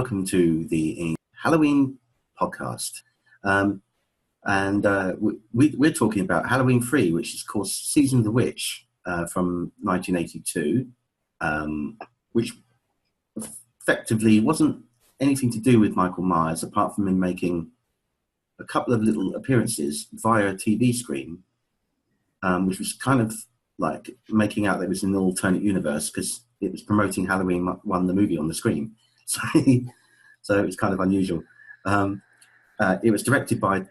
welcome to the Halloween podcast. We're talking about Halloween 3, which is called Season of the Witch from 1982, which effectively wasn't anything to do with Michael Myers, apart from him making a couple of little appearances via a TV screen, which was kind of like making out that it was an alternate universe because it was promoting Halloween 1, the movie, on the screen. So it was kind of unusual. It was directed by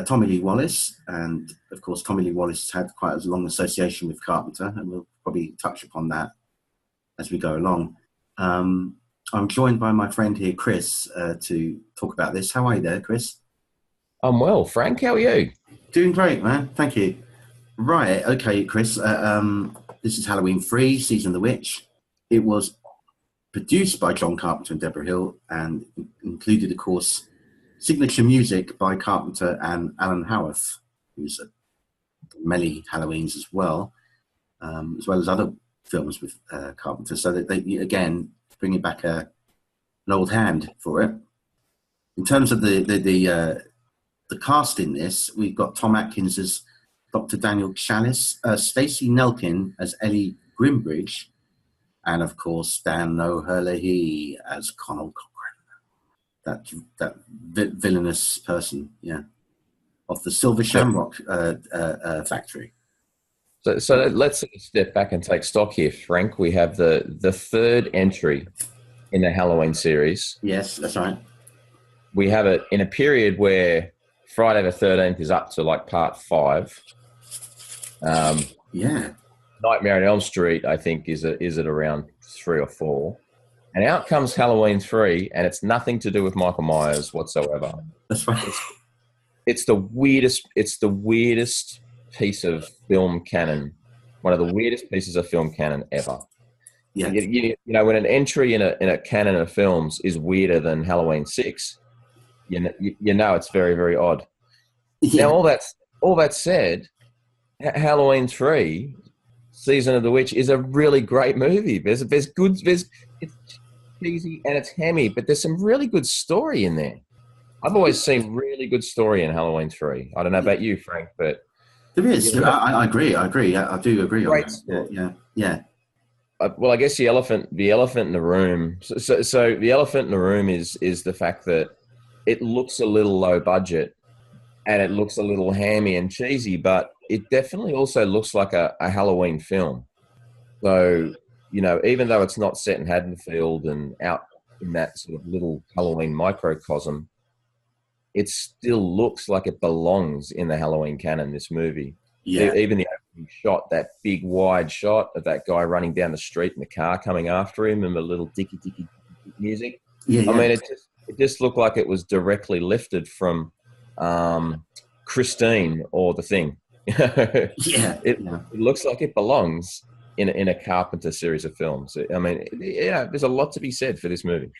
Tommy Lee Wallace, and of course Tommy Lee Wallace had quite a long association with Carpenter, and we'll probably touch upon that as we go along. I'm joined by my friend here, Chris, to talk about this. How are you there, Chris? I'm well. Frank, how are you? Doing great, man. Thank you. Right, okay, Chris. This is Halloween 3, Season of the Witch. It was produced by John Carpenter and Deborah Hill, and included, of course, signature music by Carpenter and Alan Howarth, who's many Halloweens as well as other films with Carpenter. So that they, again, bringing back an old hand for it. In terms of the cast in this, we've got Tom Atkins as Dr. Daniel Chalice, Stacey Nelkin as Ellie Grimbridge, and of course Dan O'Herlihy as Connell Cochran, that villainous person, of the Silver Shamrock factory. So let's step back and take stock here, Frank. We have the third entry in the Halloween series. Yes, that's right. We have it in a period where Friday the 13th is up to like part 5. Nightmare on Elm Street, I think, is at around 3 or 4. And out comes Halloween 3, and it's nothing to do with Michael Myers whatsoever. That's right. It's the weirdest piece of film canon, one of the weirdest pieces of film canon ever. Yeah. You know, when an entry in a canon of films is weirder than Halloween 6, you know it's very, very odd. Yeah. Now, all that said, Halloween 3, Season of the Witch, is a really great movie. It's cheesy and it's hammy, but there's some really good story in there. I've always seen really good story in Halloween 3. I don't know about you, Frank, but there is. I agree. I do agree on that. Yeah. Well, I guess the elephant in the room. So the elephant in the room is the fact that it looks a little low budget and it looks a little hammy and cheesy, but it definitely also looks like a Halloween film. So, you know, even though it's not set in Haddonfield and out in that sort of little Halloween microcosm, it still looks like it belongs in the Halloween canon, this movie. Yeah. Even the opening shot, that big wide shot of that guy running down the street and the car coming after him and the little dicky music. Yeah. I mean, it just looked like it was directly lifted from Christine or The Thing. It looks like it belongs in a Carpenter series of films. I mean, there's a lot to be said for this movie.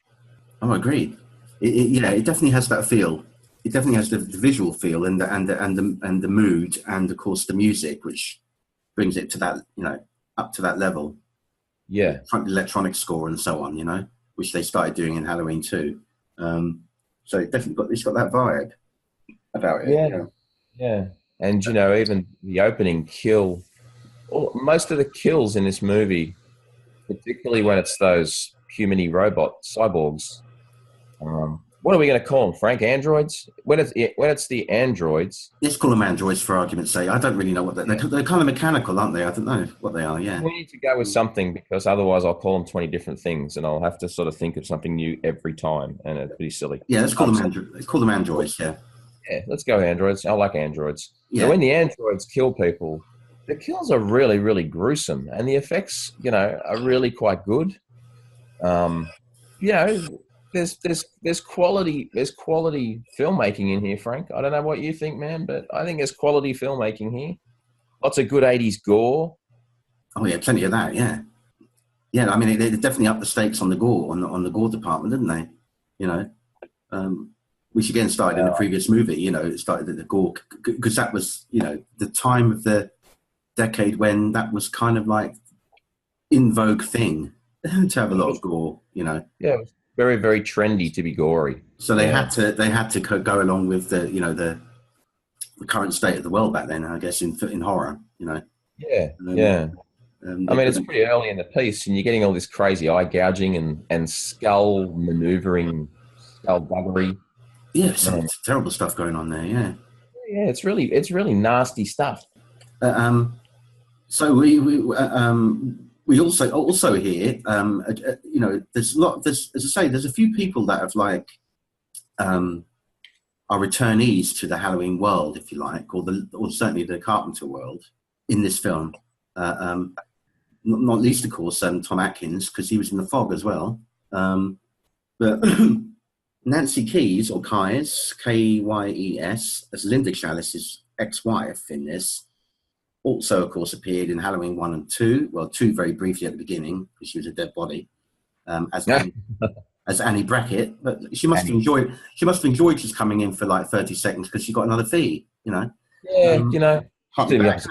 Oh, agreed. It definitely has that feel. It definitely has the visual feel and the mood, and of course the music, which brings it to that, up to that level. Yeah, electronic score and so on, which they started doing in Halloween 2. So it definitely got that vibe about it. Yeah. And, even the opening kill, most of the kills in this movie, particularly when it's those human-y robot cyborgs, what are we going to call them, Frank? Androids? When it's the androids... Let's call them androids for argument's sake. I don't really know what they're kind of mechanical, aren't they? I don't know what they are, yeah. We need to go with something, because otherwise I'll call them 20 different things and I'll have to sort of think of something new every time, and it's pretty silly. Yeah, let's call them androids, yeah. Yeah, let's go androids. I like androids. Yeah. So when the androids kill people, the kills are really, really gruesome, and the effects, are really quite good. There's quality filmmaking in here, Frank. I don't know what you think, man, but I think there's quality filmmaking here. Lots of good 80s gore. Oh yeah, plenty of that. Yeah. I mean, they definitely upped the stakes on the gore on the gore department, didn't they? Which again started in the previous movie. It started at the gore because that was the time of the decade when that was kind of like in vogue thing to have a lot of gore. Yeah, very, very trendy to be gory. So they had to go along with the current state of the world back then, I guess, in horror. Yeah, Um, yeah. I they mean, it's couldn't. pretty early in the piece, and you're getting all this crazy eye gouging and skull maneuvering, skullduggery. Yeah, some Man, terrible stuff going on there. Yeah. yeah, it's really nasty stuff. Uh, um, so we also hear there's a lot. There's, as I say, there's a few people that have um, are returnees to the Halloween world, if you like, or certainly the Carpenter world in this film. Not least, of course, Tom Atkins, because he was in The Fog as well. But Nancy Kyes, or Kyes, Kyes, as Linda Chalice's ex-wife in this, also, of course, appeared in Halloween 1 and 2. Well, 2 very briefly at the beginning, because she was a dead body, as Annie Brackett. But she must have enjoyed just coming in for like 30 seconds because she got another fee, Yeah, Hark back.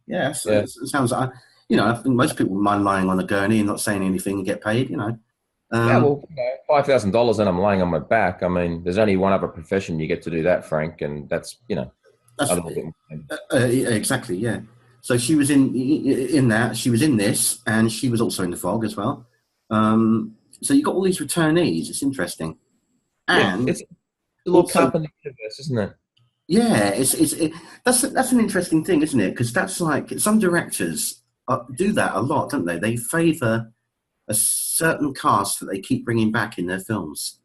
yeah, It sounds like, I think most people mind lying on a gurney and not saying anything and get paid, yeah. Well, $5,000 and I'm laying on my back. I mean, there's only one other profession you get to do that, Frank, and that's That's, a little bit. exactly, yeah. So she was in that. She was in this, and she was also in The Fog as well. So you got all these returnees. It's interesting, and it's a little Carpenter universe, isn't it? Yeah, that's an interesting thing, isn't it? Because that's like some directors do that a lot, don't they? They favour a certain cast that they keep bringing back in their films.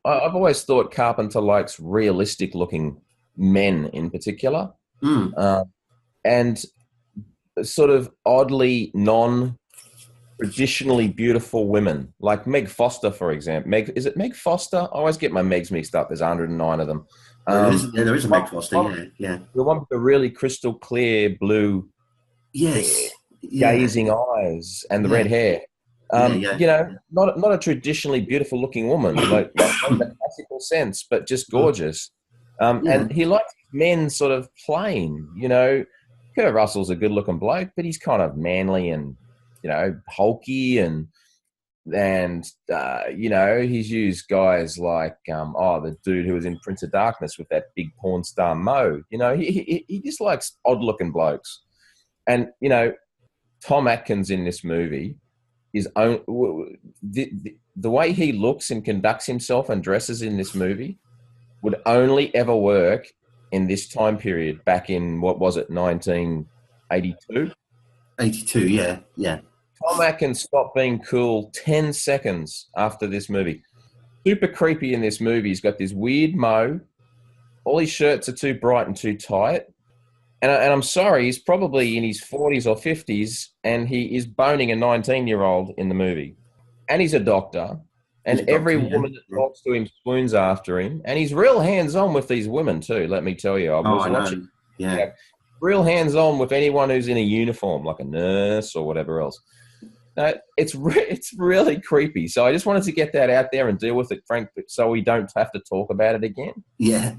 I've always thought Carpenter likes realistic-looking men in particular, and sort of oddly non-traditionally beautiful women, like Meg Foster, for example. Is it Meg Foster? I always get my Megs mixed up. There's 109 of them. There is a Meg Foster, yeah. The one with the really crystal clear blue, gazing eyes and the red hair. Not a traditionally beautiful looking woman, like not in the classical sense, but just gorgeous. And he likes men sort of plain, Kurt Russell's a good looking bloke, but he's kind of manly and, hulky and he's used guys like, the dude who was in Prince of Darkness with that big porn star Mo, he just likes odd looking blokes. And, Tom Atkins in this movie the way he looks and conducts himself and dresses in this movie would only ever work in this time period back in, what was it, 1982? 82, yeah. Tom Atkins stopped being cool 10 seconds after this movie. Super creepy in this movie. He's got this weird mo. All his shirts are too bright and too tight. And I'm sorry, he's probably in his 40s or 50s, and he is boning a 19-year-old in the movie. And he's a doctor. And every woman that talks to him swoons after him. And he's real hands-on with these women too, let me tell you. I was watching. Yeah. Real hands-on with anyone who's in a uniform, like a nurse or whatever else. It's really creepy. So I just wanted to get that out there and deal with it, Frank, so we don't have to talk about it again. Yeah.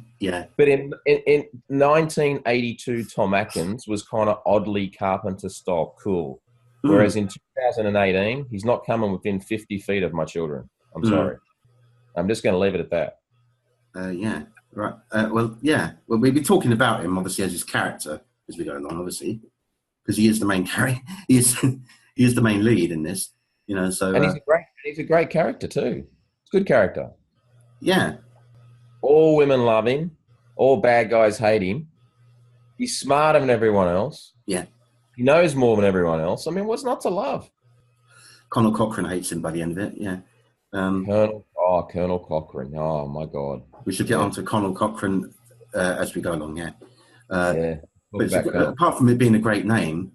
But in 1982, Tom Atkins was kind of oddly Carpenter style cool. Whereas in 2018, he's not coming within 50 feet of my children. I'm sorry. I'm just going to leave it at that. Yeah. Right. Well, we'll be talking about him, obviously, as his character as we go along, obviously, because he is the main character. He is the main lead in this, So, and he's a great character too. It's a good character. Yeah. All women love him. All bad guys hate him. He's smarter than everyone else. Yeah. He knows more than everyone else. I mean, what's not to love? Conal Cochran hates him by the end of it. Yeah. Colonel Cochran. Oh my God. We should get on to Conal Cochran as we go along. Yeah. But apart from it being a great name,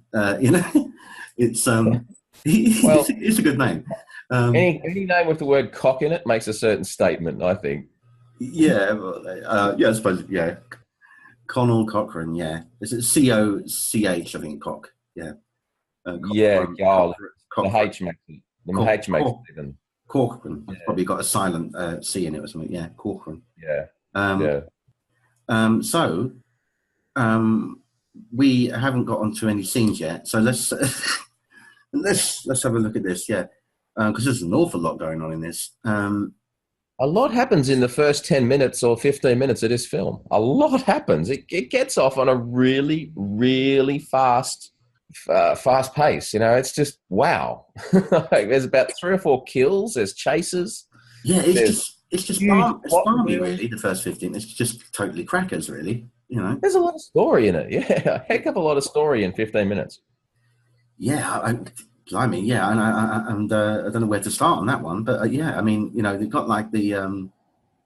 it's it's a good name. Any name with the word cock in it makes a certain statement, I think. Yeah, I suppose. Yeah, Conal Cochran. Yeah, is it COCH? I think cock. Yeah. The H makes it. The H makes it even. Corcoran. It's probably got a silent C in it or something. Yeah, Corcoran. Yeah. So, we haven't got onto any scenes yet. So let's have a look at this. Yeah. because there's an awful lot going on in this. A lot happens in the first 10 minutes or 15 minutes of this film. A lot happens. It gets off on a really, really fast pace. It's just, wow. Like, there's about 3 or 4 kills. There's chases. Yeah, it's just balmy, reveals. really, the first 15. It's just totally crackers, really, There's a lot of story in it. Yeah, a heck of a lot of story in 15 minutes. Yeah, blimey, yeah, and I don't know where to start on that one, but yeah, I mean, they've got like the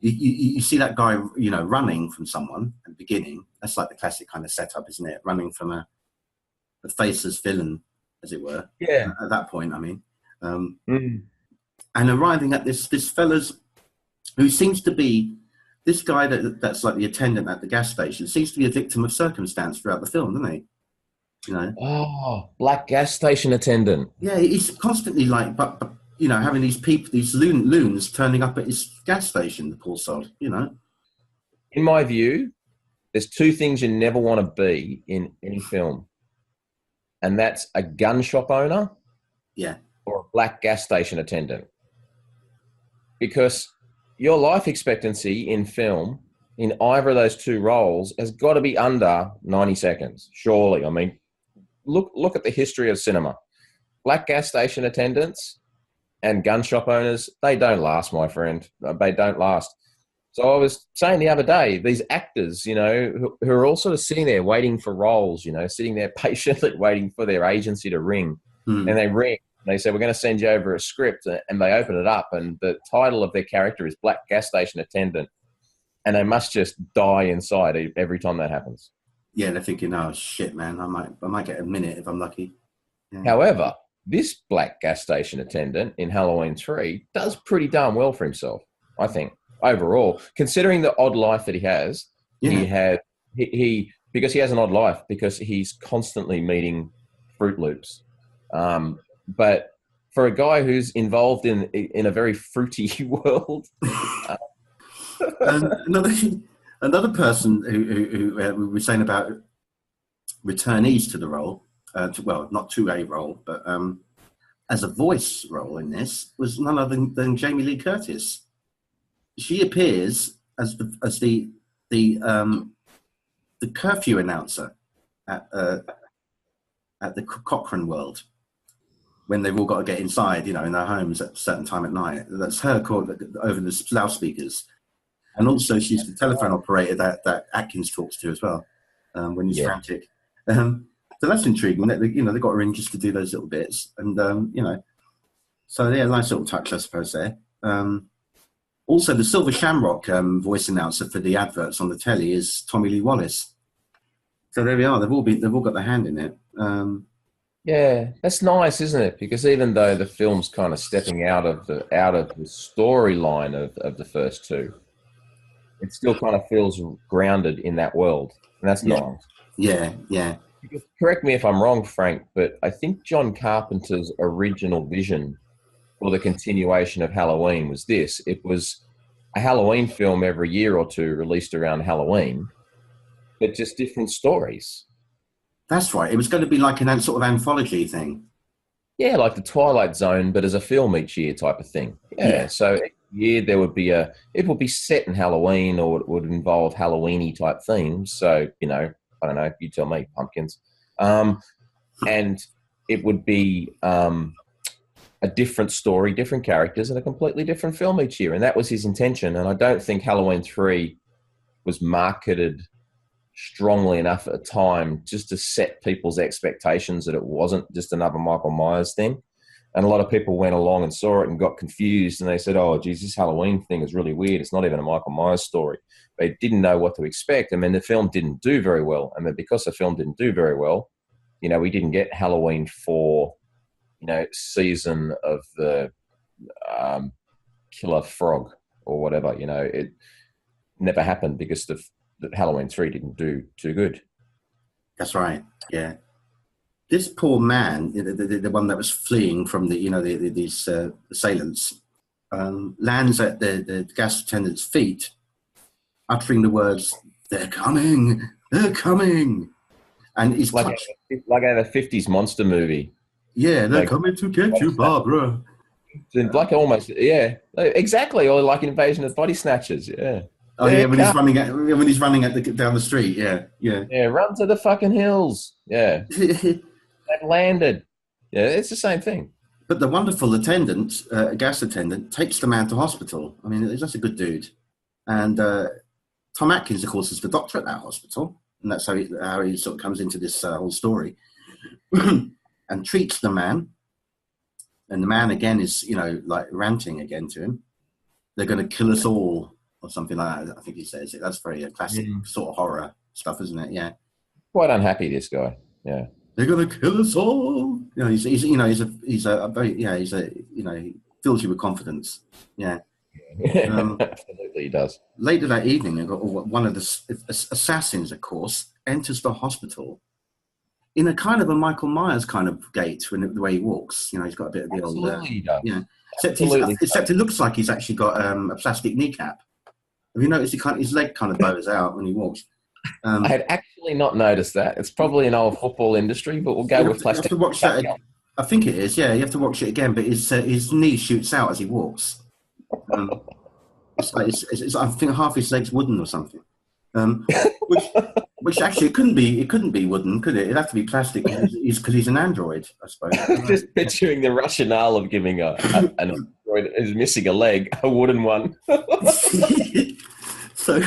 you see that guy, running from someone at the beginning. That's like the classic kind of setup, isn't it? Running from a faceless villain, as it were. Yeah. At that point, I mean, and arriving at this fella's, who seems to be this guy that's like the attendant at the gas station, seems to be a victim of circumstance throughout the film, doesn't he? Oh, black gas station attendant. Yeah, he's constantly like, but having these people, these loons turning up at his gas station, the poor sod, In my view, there's 2 things you never want to be in any film. And that's a gun shop owner, yeah, or a black gas station attendant. Because your life expectancy in film, in either of those 2 roles, has got to be under 90 seconds, surely. I mean, look at the history of cinema. Black gas station attendants and gun shop owners, they don't last, my friend. They don't last. So I was saying the other day, these actors, who are all sort of sitting there waiting for roles, sitting there patiently waiting for their agency to ring. And they ring. And they say, we're going to send you over a script. And they open it up. And the title of their character is Black Gas Station Attendant. And they must just die inside every time that happens. Yeah, they're thinking, oh, shit, man, I might get a minute if I'm lucky. Yeah. However, this black gas station attendant in Halloween 3 does pretty darn well for himself, I think. Overall, considering the odd life that he has, he because he has an odd life because he's constantly meeting Fruit Loops. But for a guy who's involved in a very fruity world, another person who we were saying about returnees to the role, not to a role, but as a voice role in this, was none other than Jamie Lee Curtis. She appears as the curfew announcer at the Cochrane World when they've all got to get inside, in their homes at a certain time at night. That's her called over the loudspeakers, and also she's the telephone operator that Atkins talks to as well when he's frantic. So that's intriguing. They got her in just to do those little bits, and so yeah, nice little touch, I suppose there. Also, the Silver Shamrock voice announcer for the adverts on the telly is Tommy Lee Wallace. So there we are. They've all got their hand in it. Yeah, that's nice, isn't it? Because even though the film's kind of stepping out of the storyline of the first 2, it still kind of feels grounded in that world, and that's nice. Yeah. Correct me if I'm wrong, Frank, but I think John Carpenter's original vision for the continuation of Halloween was this. It was a Halloween film every year or 2 released around Halloween, but just different stories. That's right. It was going to be like an sort of anthology thing. Yeah, like the Twilight Zone, but as a film each year type of thing. Yeah. So every year there would be it would be set in Halloween, or it would involve Halloween-y type themes. So, I don't know, you tell me, pumpkins. And it would be a different story, different characters, and a completely different film each year. And that was his intention. And I don't think Halloween 3 was marketed strongly enough at the time just to set people's expectations that it wasn't just another Michael Myers thing. And a lot of people went along and saw it and got confused, and they said, oh, geez, this Halloween thing is really weird. It's not even a Michael Myers story. They didn't know what to expect. And then the film didn't do very well. And then because the film didn't do very well, we didn't get Halloween 4, season of the Killer Frog or whatever. It never happened because the Halloween 3 didn't do too good. That's right. Yeah. This poor man, the one that was fleeing from these assailants, lands at the gas attendant's feet, uttering the words, "They're coming, they're coming," and he's like a 50s monster movie. Yeah, they're coming to get you, Barbara. It's like almost, yeah, exactly. Or like Invasion of Body Snatchers. Yeah. Oh yeah, when he's running down the street. Yeah, yeah. Yeah, run to the fucking hills. Yeah. They've landed. Yeah, it's the same thing. But the wonderful attendant, gas attendant, takes the man to hospital. I mean, he's just a good dude. And Tom Atkins, of course, is the doctor at that hospital, and that's how he sort of comes into this whole story, and treats the man. And the man again is, like ranting again to him. They're going to kill us all, or something like that. I think he says it. That's very classic sort of horror stuff, isn't it? Yeah. Quite unhappy, this guy. Yeah. They're going to kill us all. He's a very, he fills you with confidence. Yeah. Absolutely, he does. Later that evening, one of the assassins, of course, enters the hospital in a kind of a Michael Myers kind of gait the way he walks. He's got a bit of the Absolutely, old. He does. Yeah. Except it looks like he's actually got a plastic kneecap. Have you noticed his leg kind of bows out when he walks? I had actually not noticed that. It's probably an old football industry, but we'll go with plastic. You have to watch that. I think it is. Yeah, you have to watch it again. But his knee shoots out as he walks. I think half his leg's wooden or something. Which actually it couldn't be wooden, could it? It'd have to be plastic because he's an android, I suppose. Just picturing the rationale of giving an android who's missing a leg a wooden one. So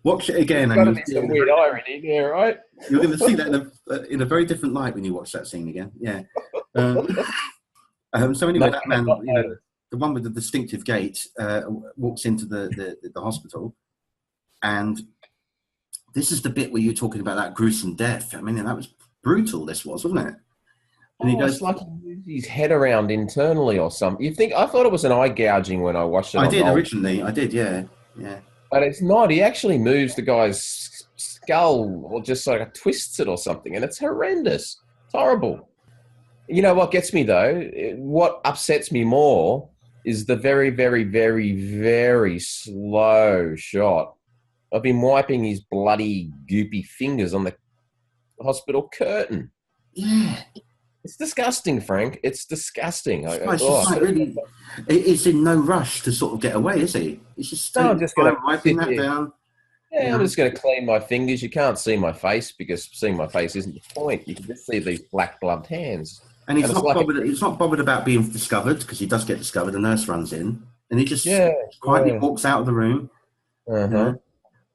watch it again. There's got to be some weird irony there, right? You're going to see that in a very different light when you watch that scene again. Yeah. So anyway, that man, the one with the distinctive gait, walks into the hospital, and this is the bit where you're talking about that gruesome death. I mean, that was brutal. This was, wasn't it? And he goes, it's like he moves his head around internally or something. I thought it was an eye gouging when I watched it. I did originally. I did, yeah. But it's not. He actually moves the guy's skull or just sort of twists it or something, and it's horrendous. It's horrible. You know what gets me though? What upsets me more is the very, very, very, very slow shot of him wiping his bloody, goopy fingers on the hospital curtain. Yeah. It's disgusting, Frank. It's disgusting. It's in no rush to sort of get away, is he? He's just wiping that down. Yeah, I'm just going to clean my fingers. You can't see my face because seeing my face isn't the point. You can just see these black gloved hands. And he's not bothered about being discovered because he does get discovered. The nurse runs in and he just quietly walks out of the room.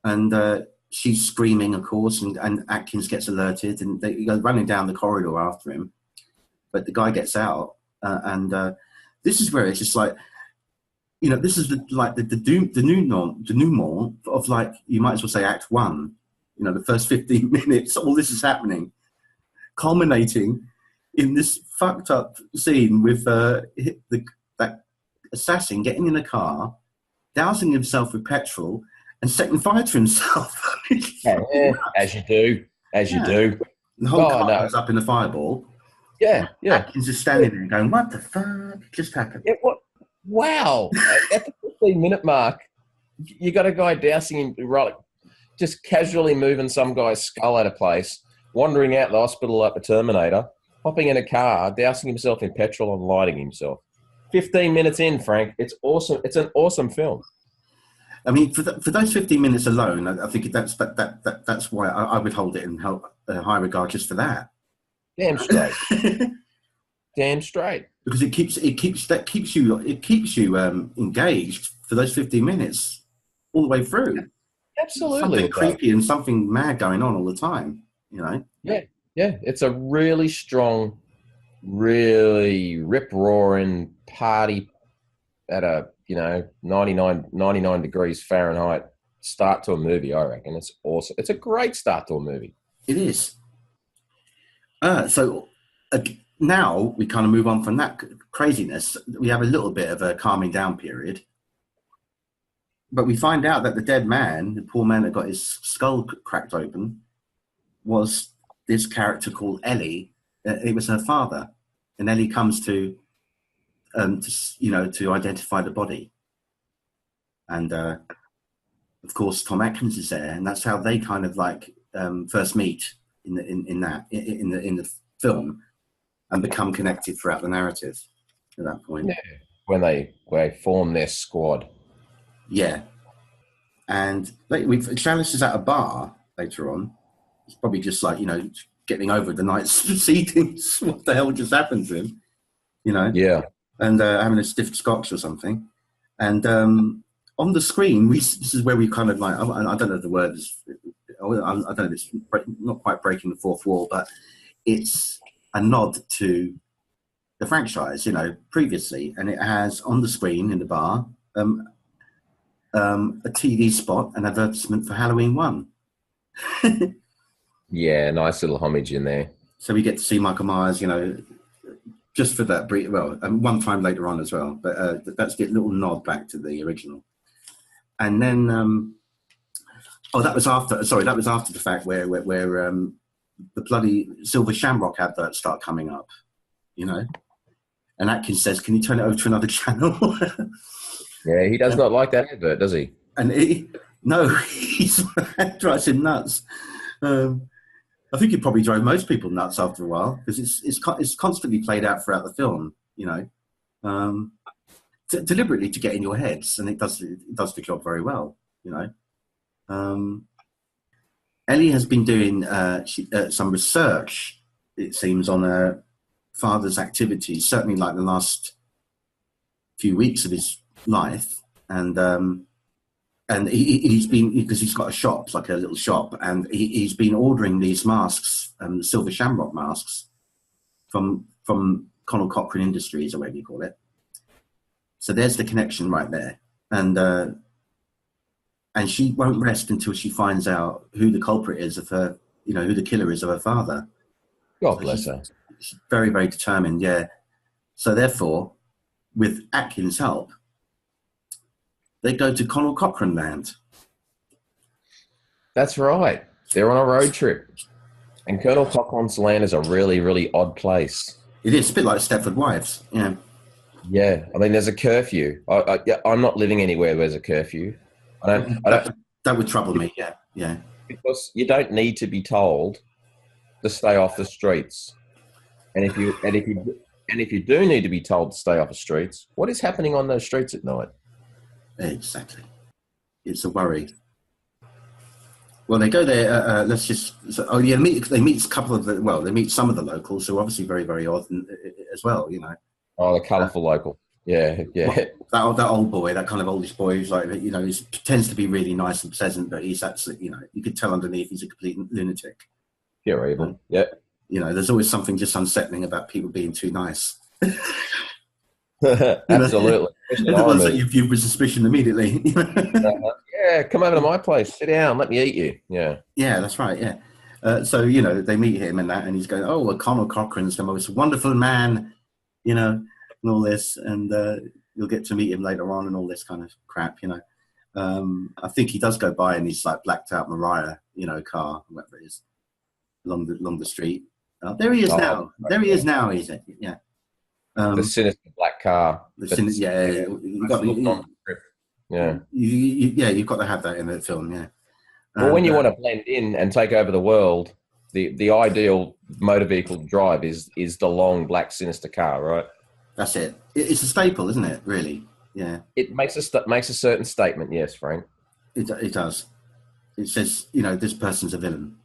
And she's screaming, of course, and Atkins gets alerted and they go running down the corridor after him. But the guy gets out, and this is where it's just like, this is the denouement of, like, you might as well say Act 1. The first 15 minutes, all this is happening, culminating in this fucked up scene with that assassin getting in a car, dousing himself with petrol, and setting fire to himself. As you do. The whole car goes up in a fireball. Yeah. Atkins is standing there going, "What the fuck just happened?" Wow. At the 15-minute mark, you got a guy dousing him, right, just casually moving some guy's skull out of place, wandering out the hospital like the Terminator, hopping in a car, dousing himself in petrol and lighting himself. 15 minutes in, Frank. It's awesome. It's an awesome film. I mean, for those 15 minutes alone, I think that's why I would hold it in high regard just for that. Damn straight. Damn straight. Because it keeps you engaged for those 15 minutes all the way through. Absolutely. Something creepy and something mad going on all the time. Yeah. It's a really strong, really rip-roaring party at a 99 degrees Fahrenheit start to a movie. I reckon it's awesome. It's a great start to a movie. It is. So now we kind of move on from that craziness. We have a little bit of a calming down period, but we find out that the dead man, the poor man that got his skull cracked open, was this character called Ellie. It was her father, and Ellie comes to identify the body, and of course Tom Atkins is there, and that's how they kind of like first meet in the film and become connected throughout the narrative. at that point. Yeah. When they form their squad. Yeah. And Chalice is at a bar later on. It's probably just like, getting over the night's proceedings. What the hell just happened to him? Yeah. And having a stiff scotch or something. And on the screen, this is where we kind of like, I don't know the words, I don't know, it's not quite breaking the fourth wall, but it's a nod to the franchise, previously. And it has on the screen in the bar a TV spot, an advertisement for Halloween 1. Yeah, nice little homage in there. So we get to see Michael Myers, just for that brief, one time later on as well. But that's the little nod back to the original. And then, that was after the fact where the bloody Silver Shamrock adverts start coming up, And Atkins says, "Can you turn it over to another channel?" Yeah, he does not like that advert, does he? And he drives him nuts. I think it probably drove most people nuts after a while because it's constantly played out throughout the film, deliberately to get in your heads, and it does the job very well, Ellie has been doing some research, it seems, on her father's activities, certainly like the last few weeks of his life, and he's been, because he's got a shop, like a little shop, and he's been ordering these masks, the Silver Shamrock masks, from Connell Cochran Industries, or whatever you call it. So there's the connection right there, and she won't rest until she finds out who the culprit is of her, who the killer is of her father. God bless her. She's very, very determined. Yeah. So therefore, with Atkins' help, they go to Connell Cochran land. That's right. They're on a road trip. And Colonel Cochran's land is a really, really odd place. It is a bit like Stepford Wives. Yeah. Yeah. I mean, there's a curfew. I'm not living anywhere where there's a curfew. That would trouble me. Yeah. Yeah. Because you don't need to be told to stay off the streets. And if you do need to be told to stay off the streets, what is happening on those streets at night? Exactly. It's a worry. Well, they go there. They meet a couple of they meet some of the locals who are obviously very, very odd as well. Oh, the colourful local. Yeah, yeah. Well, that old boy, that kind of oldish boy, who's like, he pretends to be really nice and pleasant, but he's actually, you could tell underneath he's a complete lunatic. Pure evil. Yeah. There's always something just unsettling about people being too nice. Absolutely. The ones that you view with suspicion immediately. Yeah, come over to my place, sit down, let me eat you. Yeah. Yeah, that's right. Yeah. So they meet him and that, and he's going, "Oh, well, Connell Cochran's the most wonderful man," and all this, and you'll get to meet him later on, and all this kind of crap. I think he does go by in his like blacked out Mariah, car, whatever it is, along the street. There he is now. There he is now. Is it? Yeah. The sinister black car. Yeah. You've got to have that in the film. Yeah. Well, when you want to blend in and take over the world, the ideal motor vehicle to drive is the long black sinister car, right? That's it. It's a staple, isn't it? Really? Yeah. It makes a certain statement. Yes, Frank. It does. It says, this person's a villain.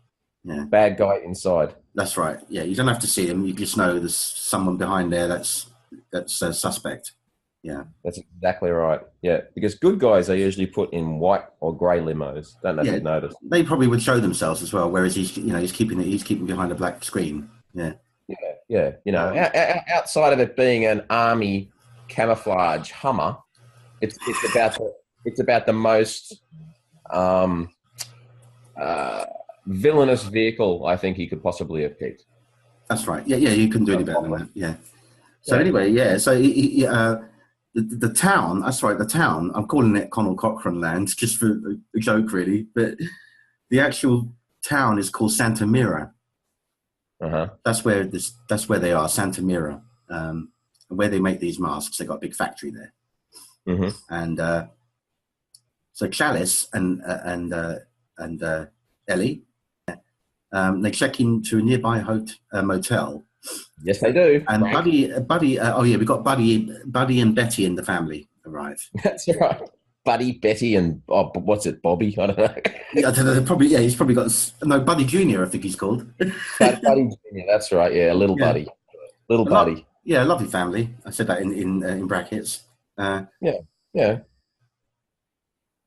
Yeah. Bad guy inside. That's right. Yeah, you don't have to see him. You just know there's someone behind there that's a suspect. Yeah. That's exactly right. Yeah, because good guys are usually put in white or grey limos. Don't know if you've noticed. They probably would show themselves as well, whereas he's keeping behind a black screen. Yeah. Yeah. Outside of it being an army camouflage Hummer, it's about the most villainous vehicle I think he could possibly have picked. That's right. Yeah, you couldn't do any better than that. Yeah. So anyway, yeah. So the town. That's right. The town. I'm calling it Connell Cochran Land just for a joke, really. But the actual town is called Santa Mira. Uh-huh. That's where they are, Santa Mira, where they make these masks. They got a big factory there. Mm-hmm. And so Chalice and Ellie. They check into a nearby motel, Yes, they do. And Frank. Buddy. Oh yeah, we've got Buddy and Betty in the family arrive. That's right. Buddy, Betty, and what's it, Bobby? I don't know. Yeah, I don't know, probably. Yeah, he's probably got no Buddy Junior. I think he's called. Buddy Jr. That's right. Yeah, little Yeah, buddy, little buddy. yeah, lovely family. I said that in brackets. Yeah, yeah.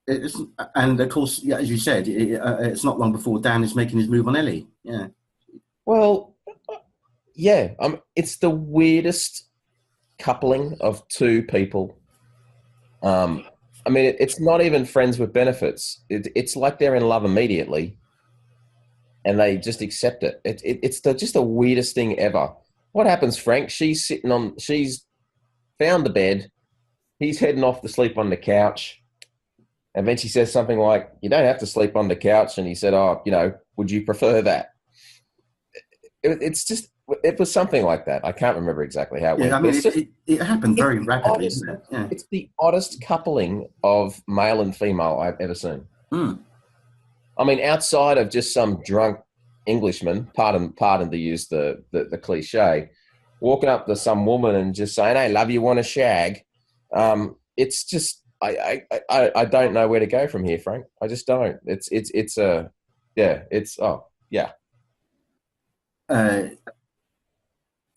It's, and of course, yeah, as you said, it's not long before Dan is making his move on Ellie. Yeah. Well, yeah. It's the weirdest coupling of two people. I mean, it's not even friends with benefits. It's like they're in love immediately, and they just accept it. It's just the weirdest thing ever. What happens, Frank? She's found the bed. He's heading off to sleep on the couch. And then she says something like, "You don't have to sleep on the couch." And he said, "Oh, would you prefer that?" It was something like that. I can't remember exactly how it went. I mean, it happened very rapidly, isn't it? Yeah. It's the oddest coupling of male and female I've ever seen. Mm. I mean, outside of just some drunk Englishman, pardon to use the cliche, walking up to some woman and just saying, "Hey, love, you want a shag?" It's just, I don't know where to go from here, Frank. I just don't. Yeah.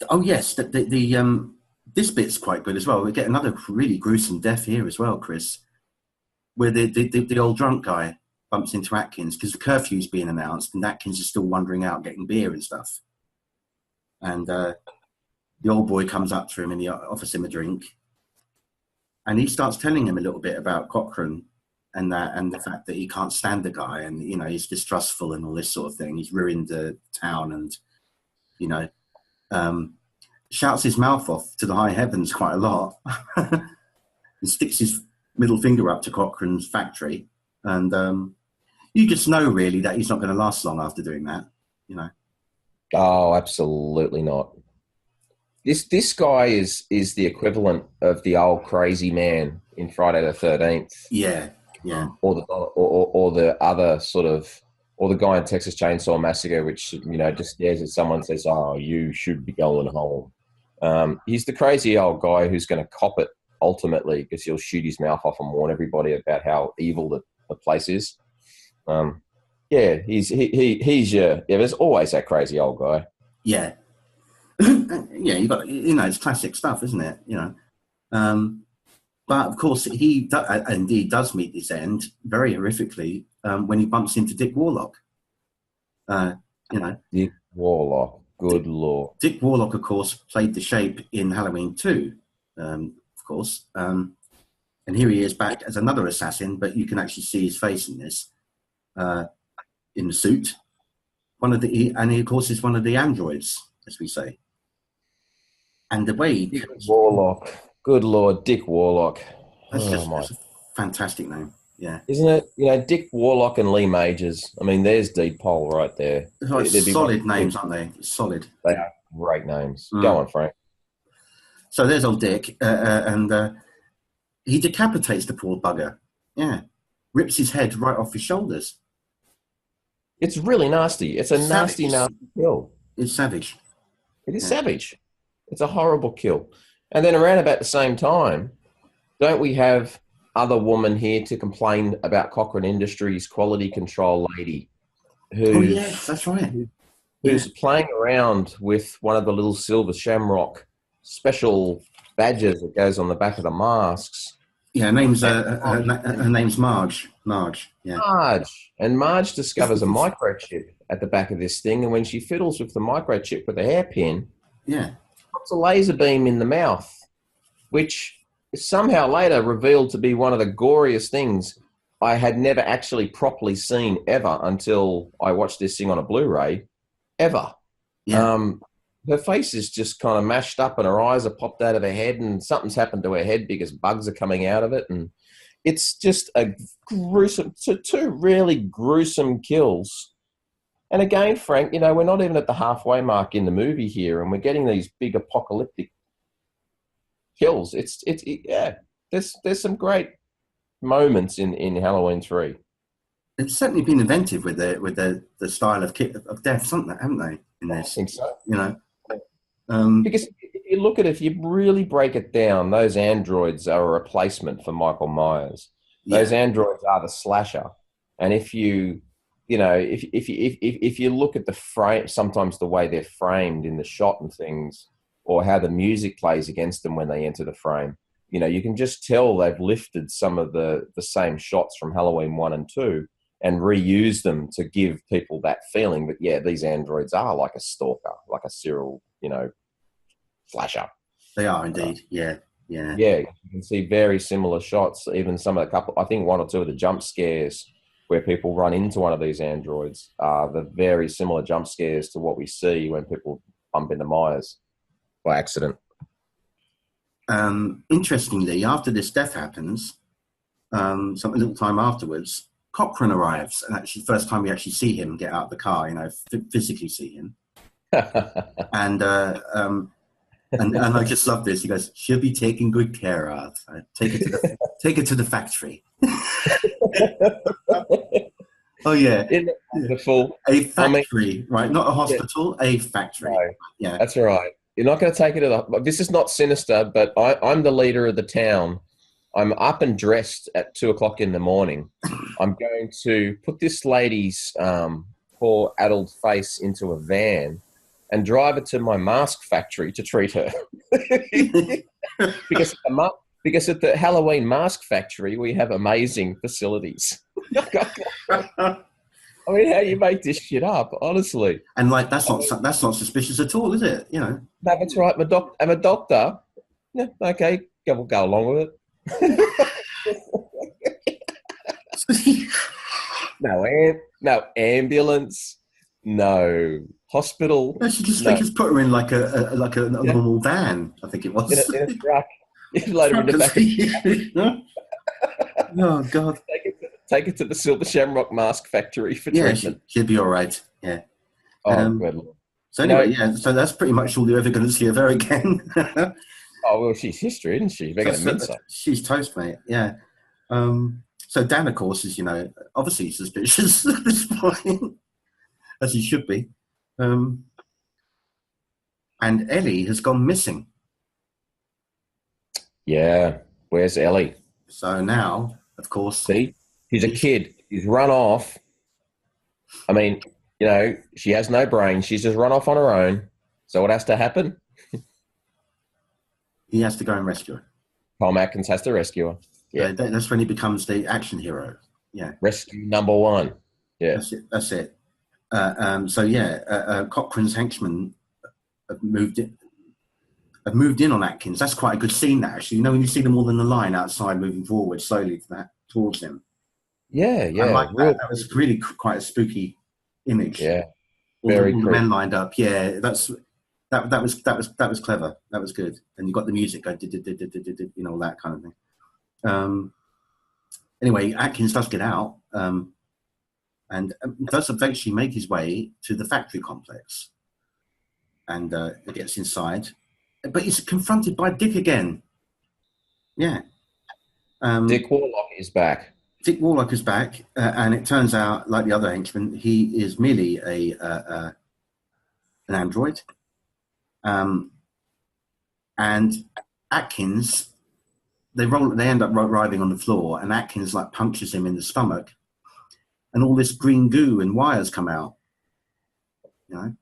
Oh yes, this bit's quite good as well. We get another really gruesome death here as well, Chris, where the old drunk guy bumps into Atkins because the curfew's being announced and Atkins is still wandering out getting beer and stuff. And the old boy comes up to him and he offers him a drink. And he starts telling him a little bit about Cochrane and the fact that he can't stand the guy and, he's distrustful and all this sort of thing. He's ruined the town and, shouts his mouth off to the high heavens quite a lot and sticks his middle finger up to Cochrane's factory. And you just know really that he's not going to last long after doing that, Oh, absolutely not. This guy is the equivalent of the old crazy man in Friday the 13th. Yeah. Or the other sort of, or the guy in Texas Chainsaw Massacre, which just stares at someone and says, "Oh, you should be going home." He's the crazy old guy who's going to cop it ultimately because he'll shoot his mouth off and warn everybody about how evil the place is. He's there's always that crazy old guy. Yeah. Yeah, you got it's classic stuff, isn't it? But of course he indeed does meet his end very horrifically when he bumps into Dick Warlock. Dick Warlock, good lord. Dick Warlock, of course, played the Shape in Halloween 2, of course, and here he is back as another assassin, but you can actually see his face in this, in the suit. And he, of course, is one of the androids, as we say. And the way Dick Warlock, good lord, Dick Warlock. That's a fantastic name, yeah. Isn't it? Dick Warlock and Lee Majors. I mean, there's deep pole right there. Like solid names, aren't they? Solid. They are great names. Go on, Frank. So there's old Dick, and he decapitates the poor bugger. Yeah, rips his head right off his shoulders. It's really nasty. It's a nasty kill. It's savage. It is savage. It's a horrible kill. And then around about the same time, don't we have other woman here to complain about Cochrane Industries quality control lady? Yes, that's right. Who's playing around with one of the little silver shamrock special badges that goes on the back of the masks. Yeah, her name's Marge. Marge, yeah. Marge. And Marge discovers a microchip at the back of this thing, and when she fiddles with the microchip with a hairpin, puts a laser beam in the mouth, which is somehow later revealed to be one of the goriest things I had never actually properly seen ever until I watched this thing on a Blu-ray, ever. Yeah. Her face is just kind of mashed up and her eyes are popped out of her head and something's happened to her head because bugs are coming out of it. And it's just a gruesome, two really gruesome kills. And again, Frank, we're not even at the halfway mark in the movie here and we're getting these big apocalyptic kills. There's some great moments in Halloween 3. It's certainly been inventive with the style of death, haven't they? In this, I think so. Because if you look at it, if you really break it down, those androids are a replacement for Michael Myers. Those Yeah, androids are the slasher. And if you look at the frame, sometimes the way they're framed in the shot and things, or how the music plays against them when they enter the frame, you can just tell they've lifted some of the same shots from Halloween 1 and 2 and reuse them to give people that feeling. But yeah, these androids are like a stalker, like a serial, slasher. they are indeed. Yeah, yeah. Yeah, you can see very similar shots. Even some of the couple, I think one or two of the jump scares where people run into one of these androids are the very similar jump scares to what we see when people bump into Myers by accident. Interestingly, after this death happens, a little time afterwards, Cochrane arrives, and actually, first time we actually see him get out of the car, physically see him, and I just love this. He goes, "She'll be taken good care of. Take her to the factory." Oh yeah, a factory, right? Not a hospital, a factory. No, yeah, that's right. You're not going to take it to the. This is not sinister, but I'm the leader of the town. I'm up and dressed at 2:00 in the morning. I'm going to put this lady's poor adult face into a van and drive her to my mask factory to treat her. because at the Halloween mask factory, we have amazing facilities. I mean, how do you make this shit up, honestly? And like, that's not suspicious at all, is it? No, that's right. I'm a doctor. Yeah, okay, we'll go along with it. No ambulance, no hospital. No, she just put her in like a normal van. I think it was in a truck. Load her in the back. Oh God! Take it to the Silver Shamrock Mask Factory for treatment. She'll be all right. Yeah. Good Lord. So anyway, so that's pretty much all you're ever going to see of her again. Oh well, she's history, isn't she? They're going to mince her. She's toast, mate. Yeah. So Dan, of course, is obviously suspicious at this point, as he should be. And Ellie has gone missing. Yeah. Where's Ellie? So now, of course, see, he's a kid. He's run off. I mean, she has no brain. She's just run off on her own. So what has to happen? He has to go and rescue her. Tom Atkins has to rescue her. Yeah, that's when he becomes the action hero. Yeah, rescue number one. Yeah, that's it. Cochrane's henchmen have moved in on Atkins. That's quite a good scene, that actually. When you see them all in the line outside, moving forward slowly towards him. Yeah. I like that. That was really quite a spooky image. Yeah, all the men lined up. Yeah, that was clever. That was good. And you got the music going, all that kind of thing. Anyway, Atkins does get out and does eventually make his way to the factory complex, and gets inside. But he's confronted by Dick again. Yeah. Dick Warlock is back. Dick Warlock is back, and it turns out, like the other henchmen, he is merely an android. And Atkins, they end up writhing on the floor, and Atkins punctures him in the stomach, and all this green goo and wires come out. And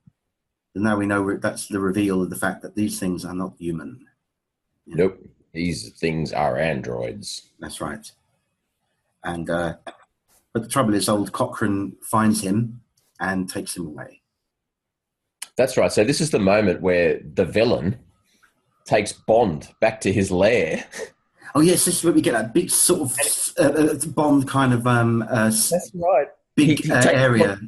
now we know that's the reveal of the fact that these things are not human. Nope, these things are androids. That's right. And but the trouble is, old Cochrane finds him and takes him away. That's right. So this is the moment where the villain takes Bond back to his lair. Oh yes, this is where we get that big sort of Bond kind of. That's right. Big area,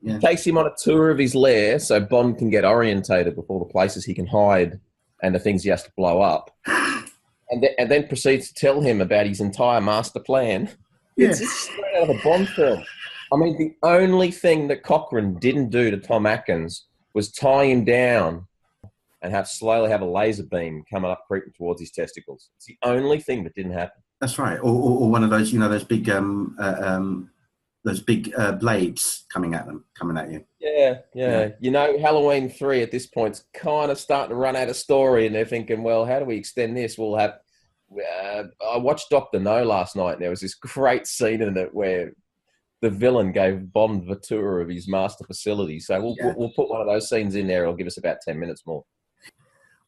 Yeah. Takes him on a tour of his lair so Bond can get orientated with all the places he can hide and the things he has to blow up. And then proceeds to tell him about his entire master plan. Yeah. It's just straight out of a Bond film. I mean, the only thing that Cochrane didn't do to Tom Atkins was tie him down and slowly have a laser beam coming up, creeping towards his testicles. It's the only thing that didn't happen. That's right. Or one of those, those big those big blades coming at you. Yeah, Yeah, yeah. You know, Halloween 3 at this point's kind of starting to run out of story, and they're thinking, well, how do we extend this? We'll have. I watched Doctor No last night, and there was this great scene in it where the villain gave Bond the tour of his master facility. So yeah. we'll put one of those scenes in there. It'll give us about 10 minutes more.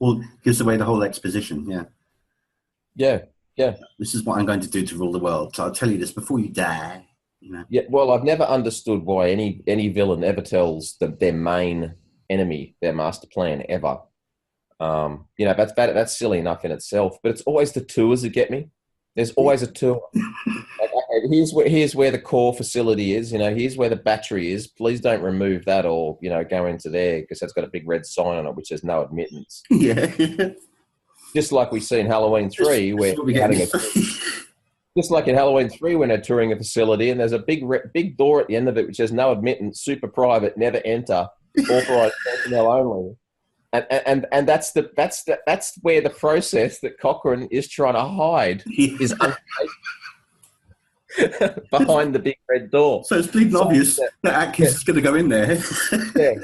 Well, gives away the whole exposition. Yeah. Yeah, yeah. This is what I'm going to do to rule the world. So I'll tell you this before you die. You know. Yeah, well, I've never understood why any villain ever tells their main enemy their master plan ever. You know, that's silly enough in itself, but it's always the tours that get me. There's always a tour. Like, okay, here's where the core facility is. You know, here's where the battery is. Please don't remove that or go into there because that's got a big red sign on it which says no admittance. Yeah. Just like we see in Halloween 3, where just like in Halloween 3 when they're touring a facility and there's a big door at the end of it which says no admittance, super private, never enter, authorized personnel only. And that's where the process that Cochrane is trying to hide is behind the big red door. So it's bleeding obvious that Atkins is going to go in there. Yeah.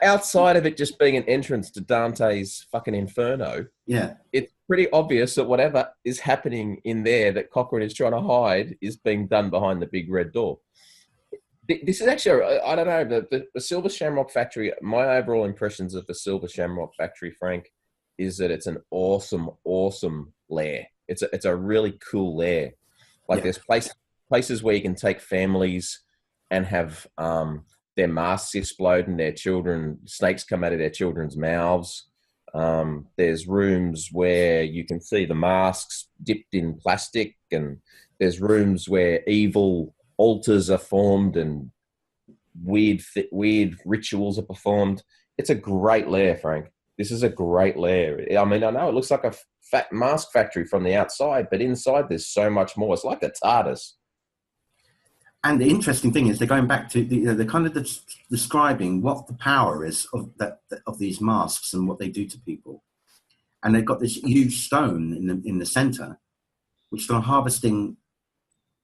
Outside of it just being an entrance to Dante's fucking Inferno, yeah, it's pretty obvious that whatever is happening in there that Cochrane is trying to hide is being done behind the big red door. This is actually, I don't know, the Silver Shamrock Factory, my overall impressions of the Silver Shamrock Factory, Frank, is that it's an awesome, awesome lair. It's a really cool lair. Like there's places where you can take families and have their masks explode and snakes come out of their children's mouths. There's rooms where you can see the masks dipped in plastic, and there's rooms where evil altars are formed and weird rituals are performed. It's a great lair, Frank. This is a great lair. I mean, I know it looks like a fat mask factory from the outside, but inside there's so much more. It's like a TARDIS. And the interesting thing is they're going back to they're kind of describing what the power is of these masks and what they do to people. And they've got this huge stone in the center, which they're harvesting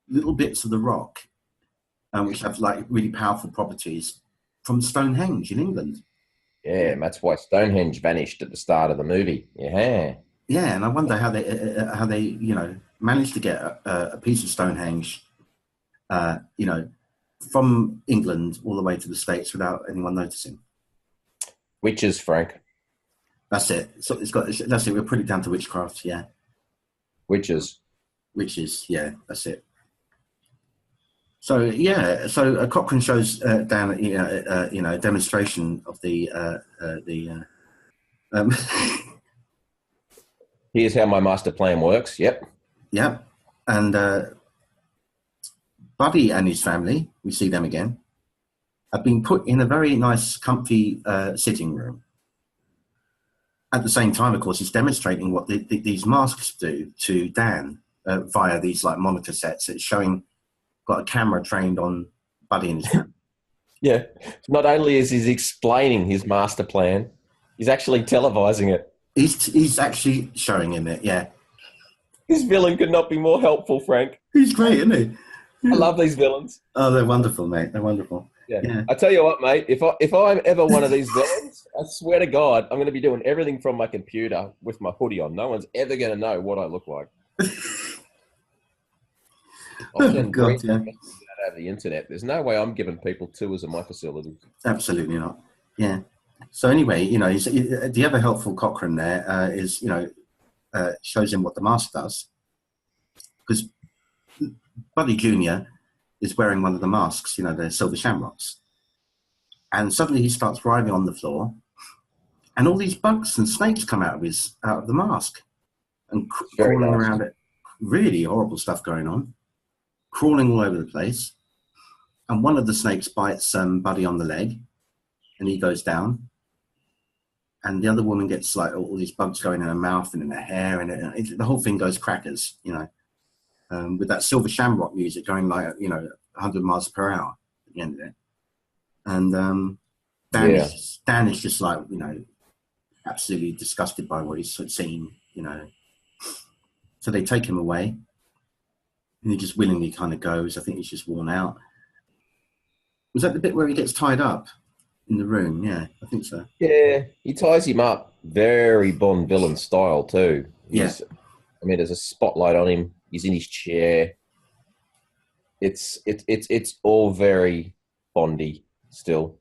little bits of the rock, which have like really powerful properties from Stonehenge in England. Yeah, and that's why Stonehenge vanished at the start of the movie. Yeah. Yeah, and I wonder how they managed to get a piece of Stonehenge, from England all the way to the States without anyone noticing. Witches, Frank. That's it. So that's it. We'll put it down to witchcraft. Yeah. Witches. Yeah, that's it. So Cochrane shows down a demonstration of the Here's how my master plan works. Yep. Yep. And Buddy and his family, we see them again, have been put in a very nice, comfy sitting room. At the same time, of course, he's demonstrating what these masks do to Dan via these like monitor sets. It's showing, got a camera trained on Buddy and his family. Yeah. Not only is he explaining his master plan, he's actually televising it. He's actually showing him it, yeah. This villain could not be more helpful, Frank. He's great, isn't he? I love these villains. Oh, they're wonderful, mate. They're wonderful. Yeah. I tell you what, mate, if I'm ever one of these villains, I swear to God, I'm going to be doing everything from my computer with my hoodie on. No one's ever going to know what I look like. Oh, God, yeah. Over the internet. There's no way I'm giving people tours of my facilities. Absolutely not. Yeah. So anyway, the other helpful Cochrane there is, shows him what the mask does. Because Buddy Jr. is wearing one of the masks, the Silver Shamrocks. And suddenly he starts writhing on the floor, and all these bugs and snakes come out of the mask and crawling around it. Really horrible stuff going on, crawling all over the place. And one of the snakes bites Buddy on the leg, and he goes down. And the other woman gets like all these bugs going in her mouth and in her hair, and the whole thing goes crackers, with that Silver Shamrock music going like 100 miles per hour at the end of it. And Dan is just like absolutely disgusted by what he's seen, So they take him away, and he just willingly kind of goes. I think he's just worn out. Was that the bit where he gets tied up in the room? Yeah, I think so. Yeah, he ties him up very Bond villain style too. Yeah. I mean, there's a spotlight on him. He's in his chair. It's all very Bondy still.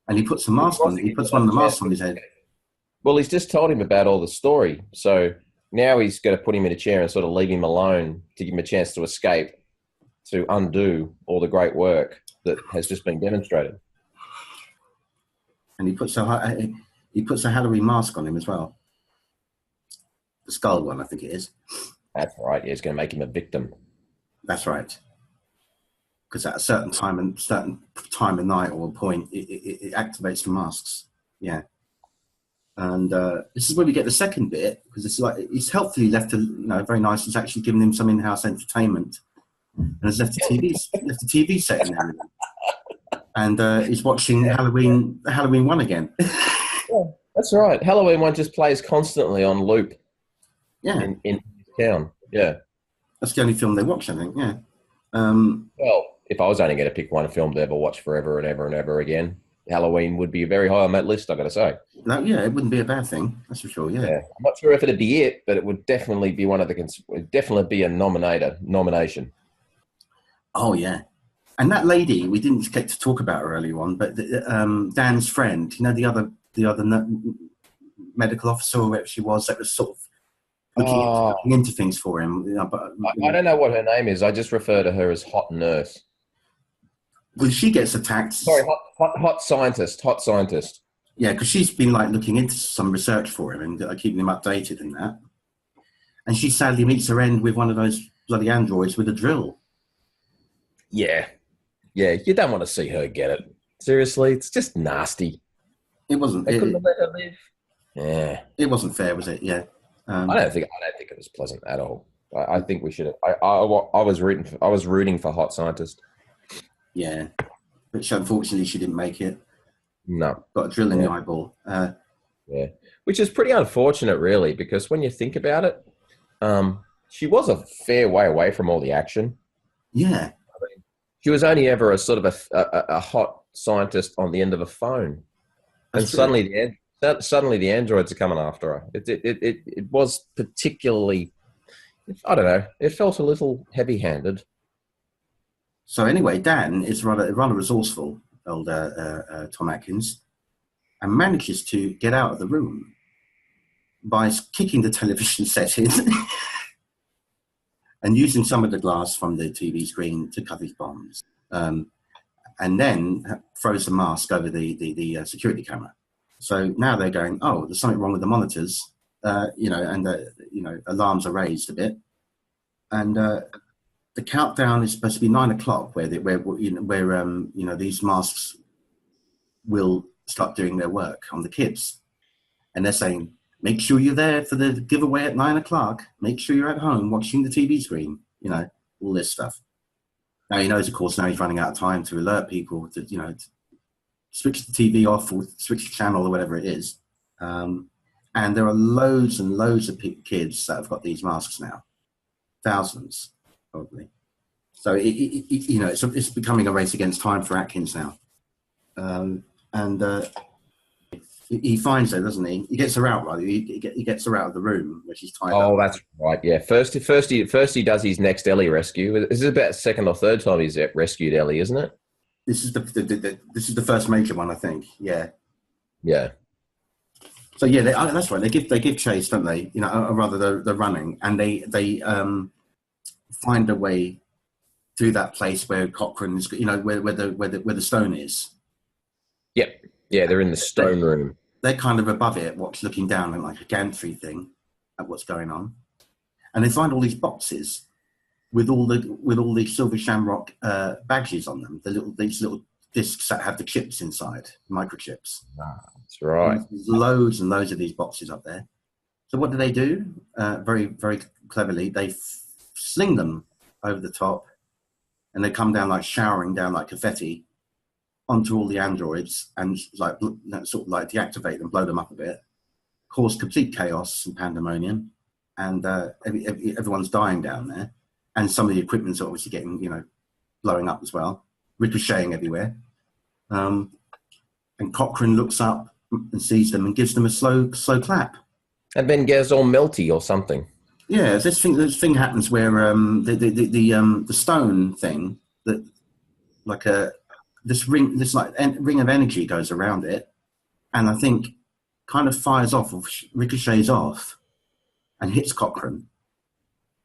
And he puts a mask on. He puts one of the masks on his head. Well, he's just told him about all the story. So now he's going to put him in a chair and sort of leave him alone to give him a chance to escape, to undo all the great work that has just been demonstrated. And he puts a Halloween mask on him as well. The skull one, I think it is. That's right. Yeah, he's going to make him a victim. That's right. Because at a certain time of night or point, it activates the masks. Yeah. And this is where we get the second bit, because it's like it's helpfully left to, very nice. It's actually given him some in-house entertainment, and has left the TV set in there, and he's watching Halloween 1 again. Yeah, that's right. Halloween 1 just plays constantly on loop. Yeah, in town. Yeah, that's the only film they watch, I think. Yeah. Well, if I was only going to pick one film to ever watch forever and ever and ever again, Halloween would be very high on that list, I've got to say. Yeah, it wouldn't be a bad thing, that's for sure. Yeah. I'm not sure if it'd be it, but it would definitely be definitely be a nomination. Oh yeah, and that lady, we didn't get to talk about her earlier on, but Dan's friend, the other medical officer or whatever she was, that was sort of looking into things for him. I don't know what her name is. I just refer to her as Hot Nurse. When she gets attacked... Sorry, hot scientist. Yeah, because she's been looking into some research for him and keeping him updated and that. And she sadly meets her end with one of those bloody androids with a drill. Yeah. Yeah, you don't want to see her get it. Seriously, it's just nasty. It wasn't... They couldn't have let her live. Yeah. It wasn't fair, was it? Yeah. I don't think it was pleasant at all. I think we should have... I was rooting for Hot Scientist. Yeah, but unfortunately she didn't make it. No. Got a drill in the eyeball. Yeah, which is pretty unfortunate, really, because when you think about it, she was a fair way away from all the action. Yeah. She was only ever a sort of a hot scientist on the end of a phone. And suddenly the androids are coming after her. It was particularly, I don't know, it felt a little heavy-handed. So anyway, Dan is rather resourceful, old Tom Atkins, and manages to get out of the room by kicking the television set in and using some of the glass from the TV screen to cover his bombs, and then throws the mask over the security camera. So now they're going, oh, there's something wrong with the monitors, and alarms are raised a bit, and the countdown is supposed to be 9 o'clock, where these masks will start doing their work on the kids, and they're saying, make sure you're there for the giveaway at 9 o'clock. Make sure you're at home watching the TV screen. All this stuff. Now he knows, of course, now he's running out of time to alert people to to switch the TV off or switch the channel or whatever it is. And there are loads and loads of kids that have got these masks now, thousands. Probably. So it's becoming a race against time for Atkins now, and he finds her, doesn't he? He gets her out, right? He gets her out of the room where she's tied up. Oh, that's right. Yeah. First he does his next Ellie rescue. This is about second or third time he's rescued Ellie, isn't it? This is the first major one, I think. Yeah. Yeah. So yeah, that's right. They give chase, don't they? Or rather they're running, and they find a way through that place where Cochrane is, where the stone is. Yep. Yeah, they're in the stone room. They're kind of above it, looking down in like a gantry thing at what's going on, and they find all these boxes with all the silver shamrock badges on them. These little discs that have the chips inside, microchips. That's right. There's loads and loads of these boxes up there. So what do? Very, very cleverly, they sling them over the top, and they come down showering down like confetti onto all the androids, and sort of deactivate them, blow them up a bit, cause complete chaos and pandemonium, and everyone's dying down there, and some of the equipment's obviously getting blowing up as well. ricocheting everywhere. And Cochrane looks up and sees them and gives them a slow clap. And then gets all melty or something. Yeah, this thing happens where the stone thing that like this ring of energy goes around it, and I think kind of fires off or ricochets off and hits Cochrane,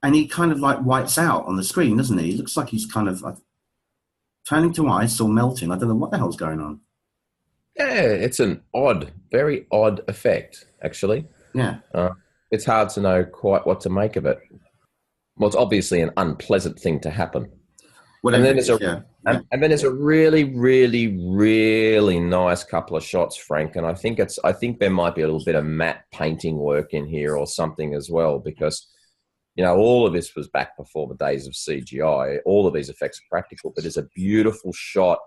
and he kind of like whites out on the screen, doesn't he? He looks like he's kind of turning to ice or melting. I don't know what the hell's going on. Yeah, it's an very odd effect, actually. Yeah. It's hard to know quite what to make of it. Well, it's obviously an unpleasant thing to happen. And then there's a really, really, really nice couple of shots, Frank. And I think there might be a little bit of matte painting work in here or something as well, because all of this was back before the days of CGI. All of these effects are practical, but there's a beautiful shot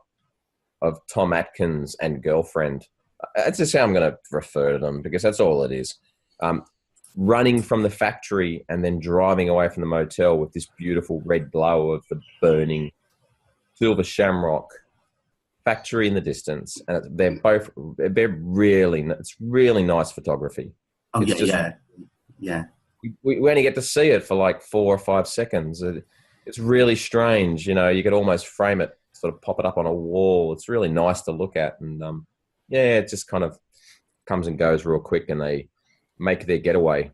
of Tom Atkins and girlfriend. That's just how I'm going to refer to them, because that's all it is. Running from the factory and then driving away from the motel with this beautiful red glow of the burning silver shamrock factory in the distance. And it's really nice photography. Oh, it's yeah. We only get to see it for like 4 or 5 seconds. It's really strange. You could almost frame it, sort of pop it up on a wall. It's really nice to look at. And it just kind of comes and goes real quick, and they make their getaway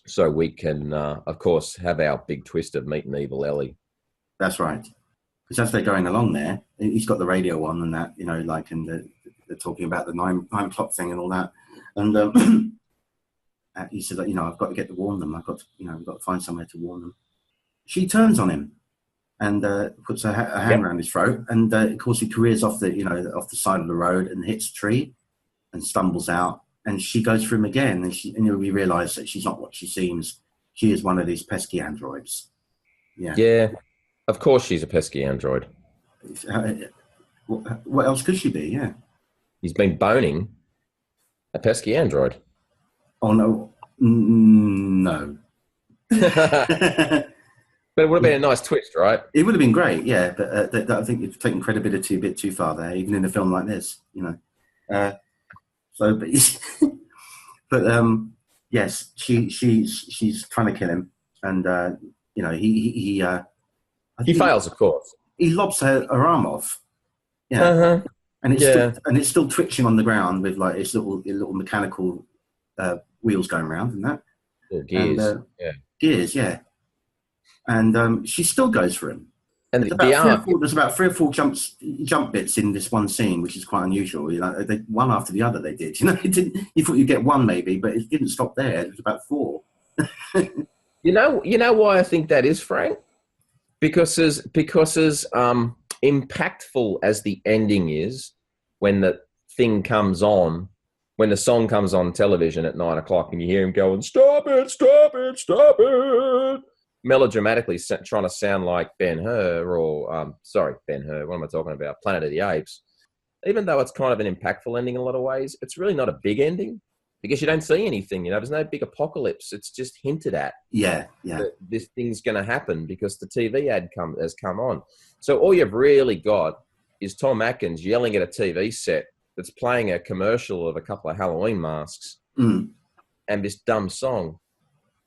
so we can, of course, have our big twist of meeting Evil Ellie. That's right. Because as they're going along there, he's got the radio on and that, and they're talking about the 9 o'clock thing and all that. And he said, I've got to warn them. I've got to find somewhere to warn them. She turns on him and puts her hand around his throat. And of course, he careers off the side of the road and hits a tree and stumbles out. And she goes for him again, and we realise that she's not what she seems. She is one of these pesky androids. Yeah. Yeah. Of course she's a pesky android. What else could she be? Yeah. He's been boning a pesky android. Oh, no. No. But it would have been a nice twist, right? It would have been great, yeah. But I think it's taken credibility a bit too far there, even in a film like this, yes, she's trying to kill him, and he fails, of course. He lobs her arm off, and it's still twitching on the ground with like its little mechanical wheels going around and that. Gears, gears, yeah. And she still goes for him. And there's about 3 or 4 jump bits in this one scene, which is quite unusual. They, one after the other they did. You thought you'd get one maybe, but it didn't stop there. It was about 4. You know why I think that is, Frank? Because as impactful as the ending is, when the thing comes on, when the song comes on television at 9 o'clock, and you hear him going, "Stop it, stop it, stop it," melodramatically trying to sound like Ben-Hur Ben-Hur, what am I talking about? Planet of the Apes. Even though it's kind of an impactful ending in a lot of ways, it's really not a big ending, because you don't see anything, there's no big apocalypse. It's just hinted at. Yeah. That this thing's going to happen because the TV ad has come on. So all you've really got is Tom Atkins yelling at a TV set that's playing a commercial of a couple of Halloween masks and this dumb song.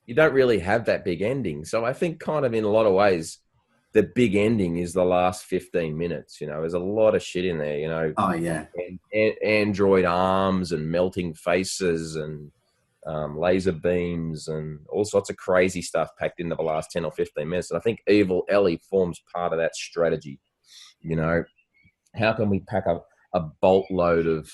You don't really have that big ending. So I think kind of in a lot of ways, the big ending is the last 15 minutes. There's a lot of shit in there, Oh, yeah. Android arms and melting faces and laser beams and all sorts of crazy stuff packed into the last 10 or 15 minutes. And I think Evil Ellie forms part of that strategy. How can we pack up a boatload of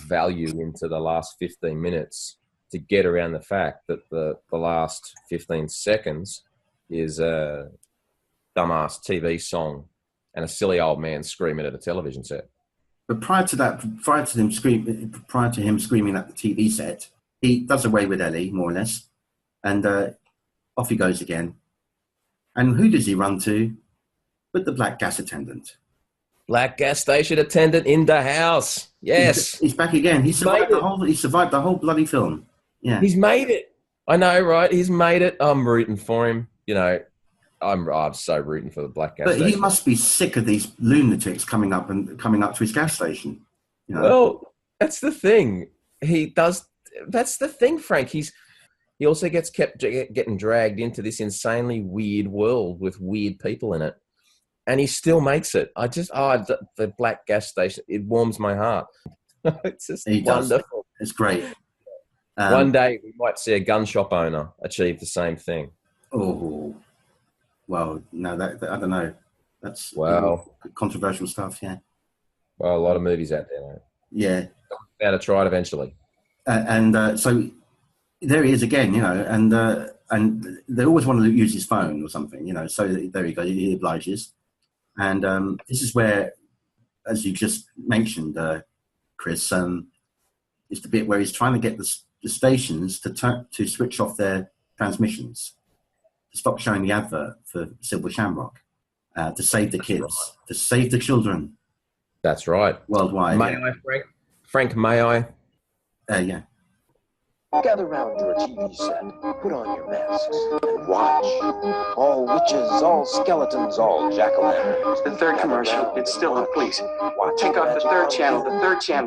value into the last 15 minutes to get around the fact that the last 15 seconds is a dumbass TV song and a silly old man screaming at a television set. But prior to him screaming at the TV set, he does away with Ellie, more or less, and off he goes again. And who does he run to? But the black gas attendant. Black gas station attendant in the house. Yes. He's back again. He survived the whole bloody film. Yeah. He's made it. I know, right? He's made it. I'm rooting for him. I'm so rooting for the black gas But station. he must be sick of these lunatics coming up to his gas station. You know? Well, that's the thing. He does. That's the thing, Frank. He also gets kept getting dragged into this insanely weird world with weird people in it, and he still makes it. The black gas station. It warms my heart. It's just wonderful. It's great. One day we might see a gun shop owner achieve the same thing. Oh, well, no, that I don't know. That's controversial stuff. Yeah. Well, a lot of movies out there, mate. Yeah. Bound to try it eventually. So there he is again, you know, and they always want to use his phone or something, you know. So there you go. He obliges, and this is where, as you just mentioned, Chris, is the bit where he's trying to get the stations to switch off their transmissions, to stop showing the advert for Silver Shamrock, to save the kids, to save the children. That's right. Worldwide. May I, Frank? Frank, may I? Yeah. Gather round your TV set, put on your masks, and watch. All witches, all skeletons, all jack-o'-lanterns. The third commercial, it's still on, please. Take off the third channel,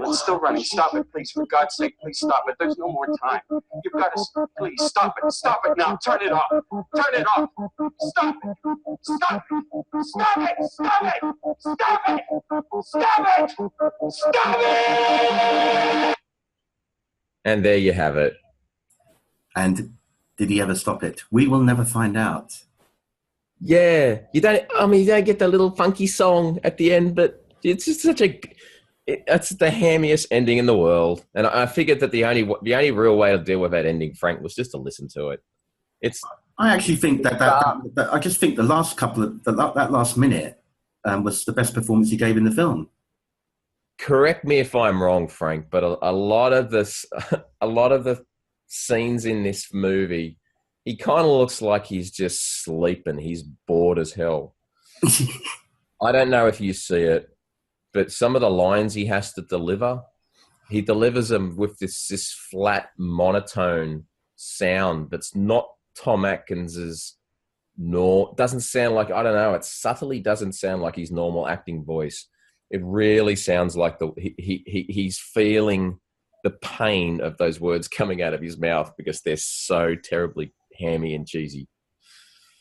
it's still running. Stop it, please, for God's sake, please stop it. There's no more time. You've got to, please, stop it now. Turn it off, stop it, stop it. And there you have it. And did he ever stop it? We will never find out. Yeah, you don't get the little funky song at the end, but it's just that's the hammiest ending in the world. And I figured that the only real way to deal with that ending, Frank, was just to listen to it. I actually think that I just think the last that last minute was the best performance he gave in the film. Correct me if I'm wrong, Frank, but a lot of the scenes in this movie, he kind of looks like he's just sleeping. He's bored as hell. I don't know if you see it, but some of the lines he has to deliver, he delivers them with this flat monotone sound that's not Tom Atkins's. Doesn't sound like, I don't know, it subtly doesn't sound like his normal acting voice. It really sounds like he's feeling the pain of those words coming out of his mouth because they're so terribly hammy and cheesy.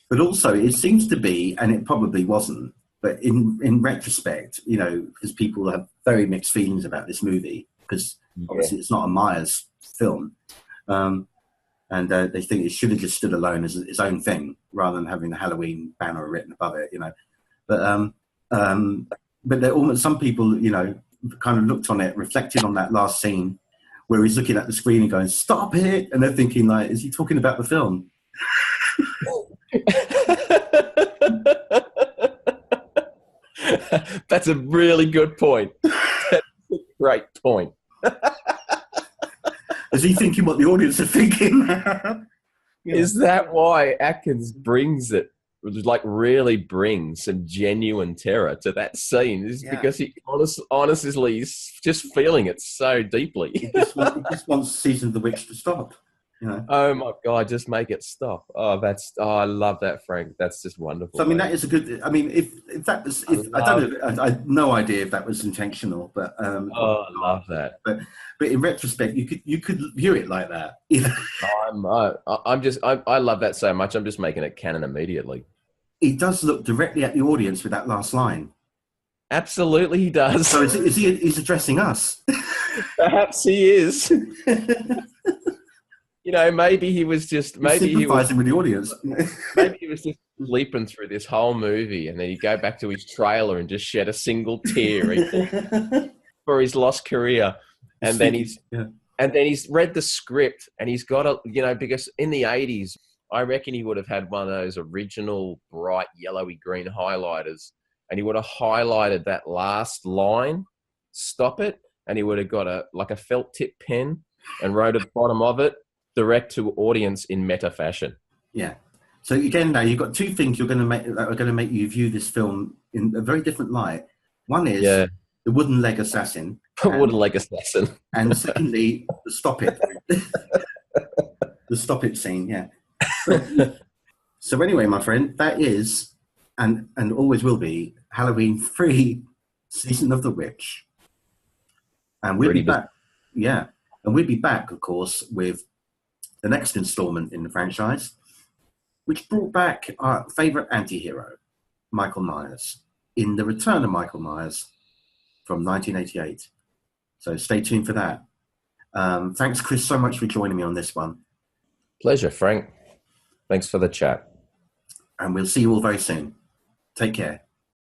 But also, it seems to be, and it probably wasn't, but in retrospect, you know, because people have very mixed feelings about this movie, because obviously it's not a Myers film, and they think it should have just stood alone as its own thing rather than having the Halloween banner written above it, you know. But there almost some people, you know, kind of looked on it, reflected on that last scene where he's looking at the screen and going, "Stop it!" And they're thinking, like, is he talking about the film? That's a really good point. That's a great point. Is he thinking what the audience are thinking? Yeah. Is that why Atkins really brings some genuine terror to that scene? Is because he honestly is just feeling it so deeply. He just wants Season of the Witch to stop. You know? Oh my God, just make it stop. I love that, Frank. That's just wonderful. So, I mean, that is a good, I mean, if that was, I don't know, I had no idea if that was intentional, but. I love that. But in retrospect, you could view it like that. I love that so much. I'm just making it canon immediately. He does look directly at the audience with that last line. Absolutely, he does. So he's addressing us? Perhaps he is. You know, maybe he was just sympathizing with the audience. Maybe he was just leaping through this whole movie, and then he'd go back to his trailer and just shed a single tear for his lost career, and then he's read the script, and he's got because in the 80s. I reckon he would have had one of those original bright yellowy green highlighters, and he would have highlighted that last line, "Stop it," and he would have got a felt tip pen and wrote at the bottom of it, "Direct to audience in meta fashion." Yeah. So again, now you've got two things that are going to make you view this film in a very different light. One is the wooden leg assassin. Wooden leg assassin. And secondly, the stop it. The stop it scene. Yeah. So anyway, my friend, that is, and always will be, Halloween 3, Season of the Witch. And we'll be back. Yeah. And we'll be back, of course, with the next installment in the franchise, which brought back our favorite anti-hero, Michael Myers, in The Return of Michael Myers from 1988. So stay tuned for that. Thanks, Chris, so much for joining me on this one. Pleasure, Frank. Thanks for the chat. And we'll see you all very soon. Take care.